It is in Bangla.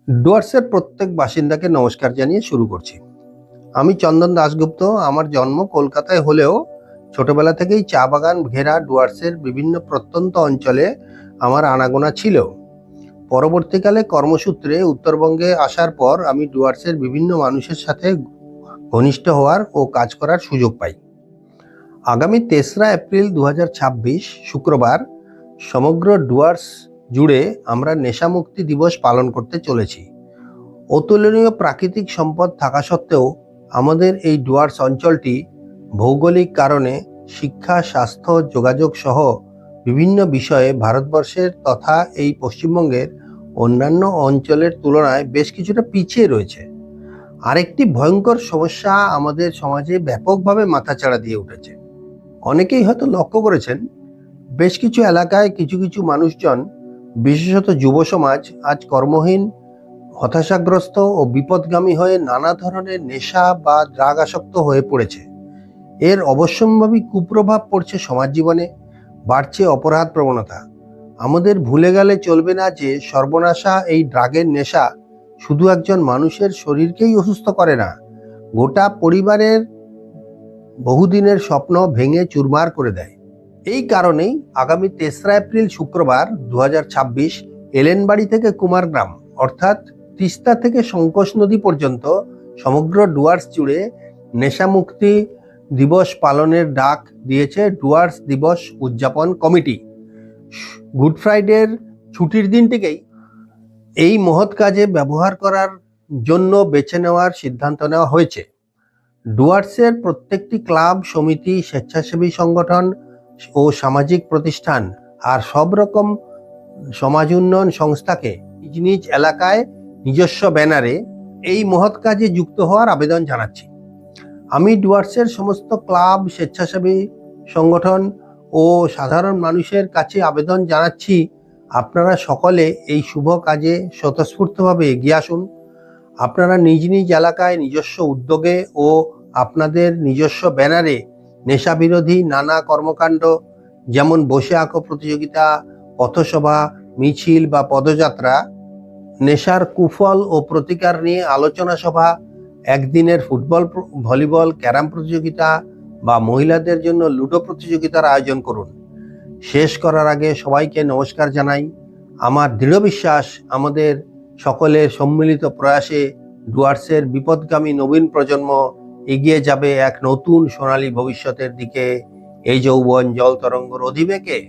ডুয়ার্সের প্রত্যেক বাসিন্দাকে নমস্কার জানিয়ে শুরু করছি। আমি চন্দন দাশগুপ্ত। আমার জন্ম কলকাতায় হলেও ছোটবেলা থেকেই চা বাগান ঘেরা ডুয়ার্সের বিভিন্ন প্রত্যন্ত অঞ্চলে আমার আনাগোনা ছিল। পরবর্তীকালে কর্মসূত্রে উত্তরবঙ্গে আসার পর আমি ডুয়ার্সের বিভিন্ন মানুষের সাথে ঘনিষ্ঠ হওয়ার ও কাজ করার সুযোগ পাই। আগামী ৩রা এপ্রিল ২০২৬ শুক্রবার সমগ্র ডুয়ার্স জুড়ে আমরা নেশামুক্তি দিবস পালন করতে চলেছি। অতুলনীয় প্রাকৃতিক সম্পদ থাকা সত্ত্বেও আমাদের এই ডুয়ার্স অঞ্চলটি ভৌগোলিক কারণে শিক্ষা, স্বাস্থ্য, যোগাযোগ সহ বিভিন্ন বিষয়ে ভারতবর্ষের তথা এই পশ্চিমবঙ্গের অন্যান্য অঞ্চলের তুলনায় বেশ কিছুটা পিছিয়ে রয়েছে। আরেকটি ভয়ঙ্কর সমস্যা আমাদের সমাজে ব্যাপকভাবে মাথাচাড়া দিয়ে উঠেছে। অনেকেই হয়তো লক্ষ্য করেছেন, বেশ কিছু এলাকায় কিছু কিছু মানুষজন, বিশেষত যুব সমাজ, আজ কর্মহীন, হতাশাগ্রস্ত ও বিপদগামী হয়ে নানা ধরনের নেশা বা ড্রাগ আসক্ত হয়ে পড়েছে। এর অবশ্যম্ভাবী কুপ্রভাব পড়ছে সমাজ জীবনে, বাড়ছে অপরাধ প্রবণতা। আমাদের ভুলে গেলে চলবে না যে সর্বনাশা এই ড্রাগের নেশা শুধু একজন মানুষের শরীরকেই অসুস্থ করে না, গোটা পরিবারের বহুদিনের স্বপ্ন ভেঙে চুরমার করে দেয়। এই কারণেই আগামী ৩রা এপ্রিল শুক্রবার ২০২৬ এলেনবাড়ি থেকে কুমারগ্রাম অর্থাৎ তিস্তা থেকে সংকোচ নদী পর্যন্ত সমগ্র ডুয়ার্স জুড়ে নেশামুক্তি দিবস পালনের ডাক দিয়েছে ডুয়ার্স দিবস উদযাপন কমিটি। গুড ফ্রাইডের ছুটির দিনটিকেই এই মহৎ কাজে ব্যবহার করার জন্য বেছে নেওয়ার সিদ্ধান্ত নেওয়া হয়েছে। ডুয়ার্সের প্রত্যেকটি ক্লাব, সমিতি, স্বেচ্ছাসেবী সংগঠন ও সামাজিক প্রতিষ্ঠান আর সব রকম সমাজ উন্নয়ন সংস্থাকে নিজ নিজ এলাকায় নিজস্ব ব্যানারে এই মহৎ কাজে যুক্ত হওয়ার আবেদন জানাচ্ছি। আমি ডুয়ার্সের সমস্ত ক্লাব, স্বেচ্ছাসেবী সংগঠন ও সাধারণ মানুষের কাছে আবেদন জানাচ্ছি, আপনারা সকলে এই শুভ কাজে স্বতঃস্ফূর্তভাবে এগিয়ে আসুন। আপনারা নিজ নিজ এলাকায় নিজস্ব উদ্যোগে ও আপনাদের নিজস্ব ব্যানারে নেশাবিরোধী নানা কর্মকাণ্ড, যেমন বসে আঁকো প্রতিযোগিতা, পথসভা, মিছিল বা পদযাত্রা, নেশার কুফল ও প্রতিকার নিয়ে আলোচনা সভা, একদিনের ফুটবল, ভলিবল, ক্যারাম প্রতিযোগিতা বা মহিলাদের জন্য লুডো প্রতিযোগিতার আয়োজন করুন। শেষ করার আগে সবাইকে নমস্কার জানাই। আমার দৃঢ় বিশ্বাস, আমাদের সকলের সম্মিলিত প্রয়াসে ডুয়ার্সের বিপদগামী নবীন প্রজন্ম এগিয়ে যাবে এক নতুন সোনালী ভবিষ্যতের দিকে। এই যৌবন জল তরঙ্গের অধিবেগে